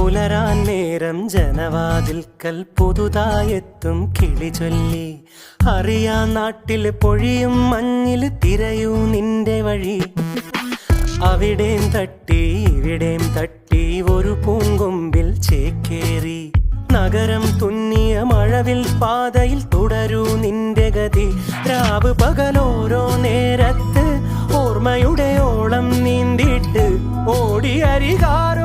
പുലരാൻ നേരം ജനവാതിൽക്കൽ പുതുതായെത്തും കിളി ചൊല്ലി. അറിയാ നാട്ടിൽ പൊഴിയും മഞ്ഞിൽ തിരയൂ നിന്റെ വഴി. അവിടേം തട്ടി ഇവിടേം തട്ടി ഒരു പൂങ്കൊമ്പിൽ ചേക്കേറി. നഗരം തുന്നിയ മഴവിൽ പാതയിൽ തുടരൂ നിന്റെ ഗതി. രാവ് പകലോരോ നേരത്ത് ഓർമ്മയുടെ ഓളം നീന്തിട്ട് ഓടി അരികാരോ